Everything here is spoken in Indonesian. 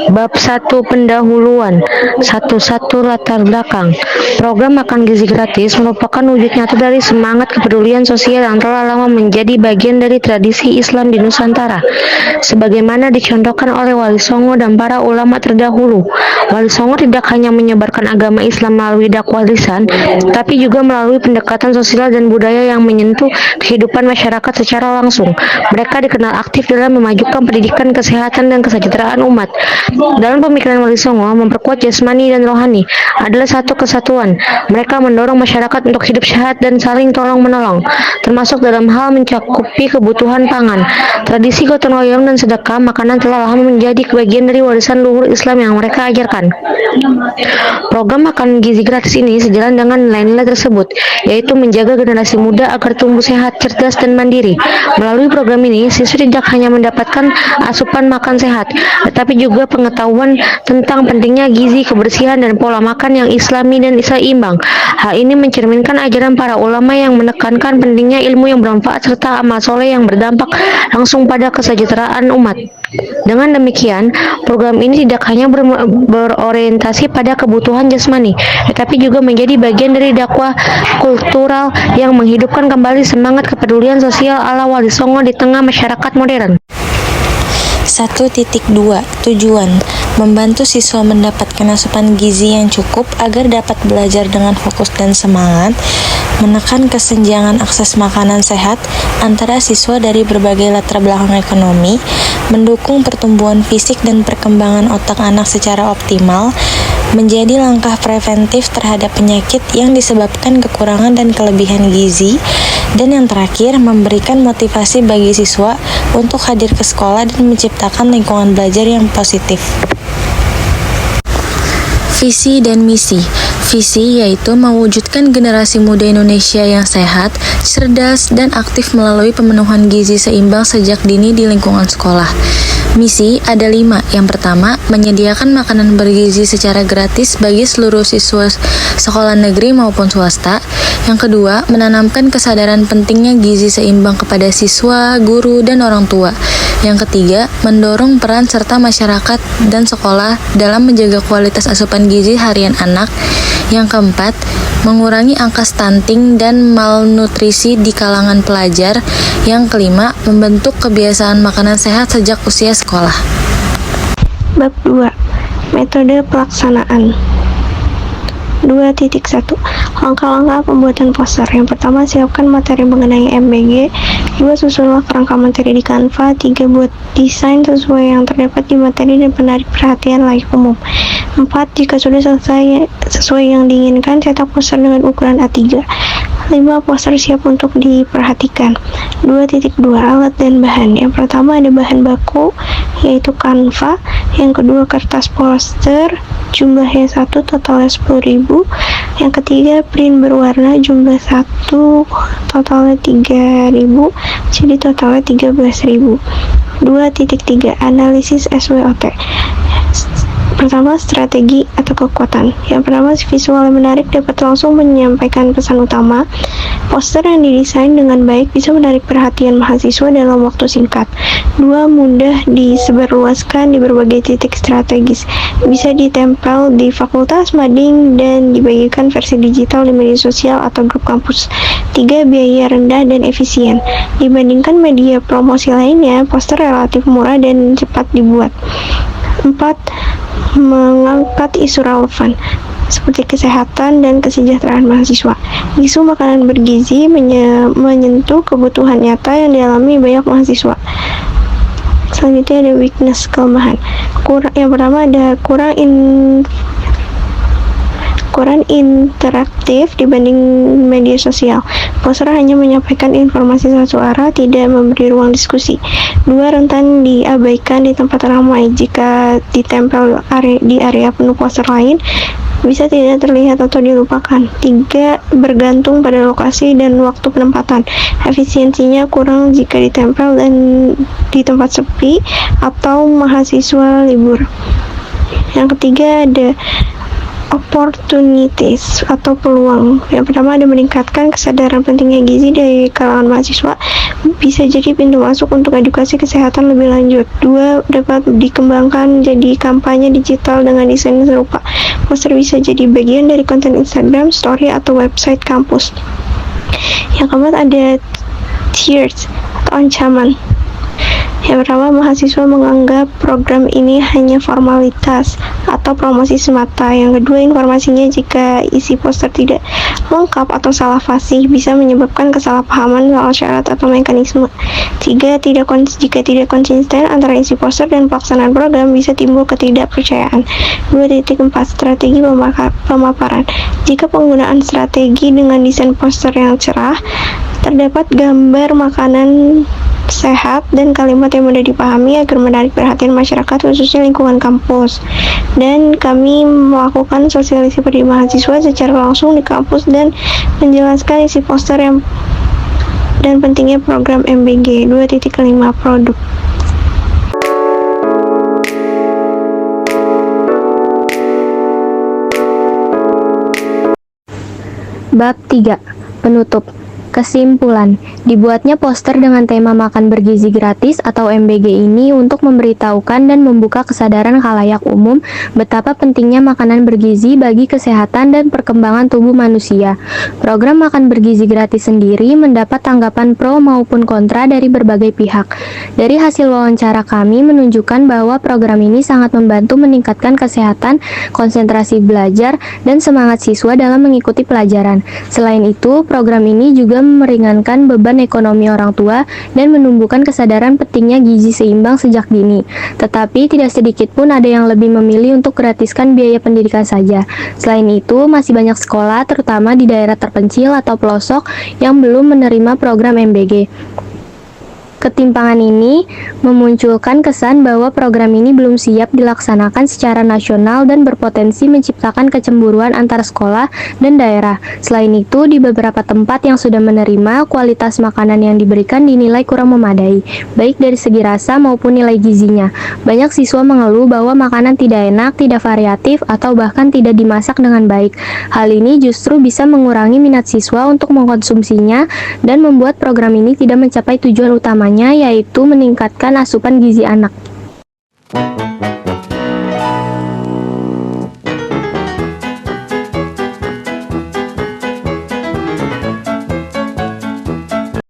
Bab 1 Pendahuluan 11 Latar belakang. Program makan gizi gratis merupakan wujud nyata dari semangat kepedulian sosial yang telah lama menjadi bagian dari tradisi Islam di Nusantara. Sebagaimana dicontohkan oleh Wali Songo dan para ulama terdahulu, Wali Songo tidak hanya menyebarkan agama Islam melalui dakwah lisan, tapi juga melalui pendekatan sosial dan budaya yang menyentuh kehidupan masyarakat secara langsung. Mereka dikenal aktif dalam memajukan pendidikan, kesehatan, dan kesejahteraan umat. Dalam pemikiran Wali Songo, memperkuat jasmani dan rohani adalah satu kesatuan. Mereka mendorong masyarakat untuk hidup sehat dan saling tolong-menolong, termasuk dalam hal mencakupi kebutuhan pangan. Tradisi gotong royong dan sedekah makanan telah lama menjadi bagian dari warisan luhur Islam yang mereka ajarkan. Program makan gizi gratis ini sejalan dengan nilai-nilai tersebut, yaitu menjaga generasi muda agar tumbuh sehat, cerdas, dan mandiri. Melalui program ini, siswa tidak hanya mendapatkan asupan makan sehat, tetapi juga pengetahuan tentang pentingnya gizi, kebersihan, dan pola makan yang islami dan seimbang. Hal ini mencerminkan ajaran para ulama yang menekankan pentingnya ilmu yang bermanfaat serta amal soleh yang berdampak langsung pada kesejahteraan umat. Dengan demikian, program ini tidak hanya berorientasi pada kebutuhan jasmani, tetapi juga menjadi bagian dari dakwah kultural yang menghidupkan kembali semangat kepedulian sosial ala Wali Songo di tengah masyarakat modern. 1.2 Tujuan: membantu siswa mendapatkan asupan gizi yang cukup agar dapat belajar dengan fokus dan semangat, menekan kesenjangan akses makanan sehat antara siswa dari berbagai latar belakang ekonomi, mendukung pertumbuhan fisik dan perkembangan otak anak secara optimal, menjadi langkah preventif terhadap penyakit yang disebabkan kekurangan dan kelebihan gizi, dan yang terakhir, memberikan motivasi bagi siswa untuk hadir ke sekolah dan menciptakan lingkungan belajar yang positif. Visi dan misi. Visi yaitu mewujudkan generasi muda Indonesia yang sehat, cerdas, dan aktif melalui pemenuhan gizi seimbang sejak dini di lingkungan sekolah. Misi ada 5. Yang pertama, menyediakan makanan bergizi secara gratis bagi seluruh siswa sekolah negeri maupun swasta. Yang kedua, menanamkan kesadaran pentingnya gizi seimbang kepada siswa, guru, dan orang tua. Yang ketiga, mendorong peran serta masyarakat dan sekolah dalam menjaga kualitas asupan gizi harian anak. Yang keempat, mengurangi angka stunting dan malnutrisi di kalangan pelajar. Yang kelima, membentuk kebiasaan makanan sehat sejak usia sekolah. Bab 2. Metode pelaksanaan. 2.1 Langkah-langkah pembuatan poster. Yang pertama, siapkan materi mengenai MBG. 2. Susunlah kerangka materi di Canva. 3. Buat desain sesuai yang terdapat di materi dan menarik perhatian layak umum. 4. Jika sudah selesai sesuai yang diinginkan, cetak poster dengan ukuran A3. 5. Poster siap untuk diperhatikan. 2.2 Alat dan bahan. Yang pertama ada bahan baku, yaitu Canva. Yang kedua kertas poster, jumlahnya 1, totalnya 10.000. Yang ketiga print berwarna, jumlah 1, totalnya 3.000, jadi totalnya 13.000. 2.3 Analisis SWOT. Pertama, strategi atau kekuatan. Yang pertama, visual yang menarik dapat langsung menyampaikan pesan utama. Poster yang didesain dengan baik bisa menarik perhatian mahasiswa dalam waktu singkat. 2. Mudah disebarluaskan di berbagai titik strategis. Bisa ditempel di fakultas, mading, dan dibagikan versi digital di media sosial atau grup kampus. 3. Biaya rendah dan efisien. Dibandingkan media promosi lainnya, poster relatif murah dan cepat dibuat. 4. Mengangkat isu relevan seperti kesehatan dan kesejahteraan mahasiswa. Isu makanan bergizi menyentuh kebutuhan nyata yang dialami banyak mahasiswa. Selanjutnya ada weakness, kelemahan. Yang pertama ada kurang interaktif dibanding media sosial. Poster hanya menyampaikan informasi satu arah, tidak memberi ruang diskusi. 2. Rentan diabaikan di tempat ramai. Jika ditempel di area penuh poster lain, bisa tidak terlihat atau dilupakan. 3. Bergantung pada lokasi dan waktu penempatan. Efisiensinya kurang jika ditempel dan di tempat sepi atau mahasiswa libur. Yang ketiga ada opportunities atau peluang. Yang pertama ada meningkatkan kesadaran pentingnya gizi dari kalangan mahasiswa. bisa jadi pintu masuk untuk edukasi kesehatan lebih lanjut. 2. Dapat dikembangkan jadi kampanye digital dengan desain serupa. Poster bisa jadi bagian dari konten Instagram, story, atau website kampus. Yang keempat ada tiers atau ancaman. Yang pertama, mahasiswa menganggap program ini hanya formalitas atau promosi semata. Yang kedua, informasinya jika isi poster tidak lengkap atau salah fasih bisa menyebabkan kesalahpahaman soal syarat atau mekanisme. 3. Jika tidak konsisten antara isi poster dan pelaksanaan program bisa timbul ketidakpercayaan. 2.4 Strategi pemaparan. Jika penggunaan strategi dengan desain poster yang cerah, terdapat gambar makanan sehat dan kalimat yang mudah dipahami agar menarik perhatian masyarakat, khususnya lingkungan kampus. Dan kami melakukan sosialisasi pada mahasiswa secara langsung di kampus dan menjelaskan isi poster dan pentingnya program MBG. 2.5 Produk. Bab 3. Penutup. Kesimpulan, dibuatnya poster dengan tema makan bergizi gratis atau MBG ini untuk memberitahukan dan membuka kesadaran khalayak umum betapa pentingnya makanan bergizi bagi kesehatan dan perkembangan tubuh manusia. Program makan bergizi gratis sendiri mendapat tanggapan pro maupun kontra dari berbagai pihak. Dari hasil wawancara kami menunjukkan bahwa program ini sangat membantu meningkatkan kesehatan, konsentrasi belajar, dan semangat siswa dalam mengikuti pelajaran. Selain itu, program ini juga meringankan beban ekonomi orang tua dan menumbuhkan kesadaran pentingnya gizi seimbang sejak dini. Tetapi tidak sedikit pun ada yang lebih memilih untuk gratiskan biaya pendidikan saja. Selain itu, masih banyak sekolah, terutama di daerah terpencil atau pelosok, yang belum menerima program MBG. Ketimpangan ini memunculkan kesan bahwa program ini belum siap dilaksanakan secara nasional dan berpotensi menciptakan kecemburuan antar sekolah dan daerah. Selain itu, di beberapa tempat yang sudah menerima, kualitas makanan yang diberikan dinilai kurang memadai, baik dari segi rasa maupun nilai gizinya. Banyak siswa mengeluh bahwa makanan tidak enak, tidak variatif, atau bahkan tidak dimasak dengan baik. Hal ini justru bisa mengurangi minat siswa untuk mengkonsumsinya dan membuat program ini tidak mencapai tujuan utamanya, yaitu meningkatkan asupan gizi anak.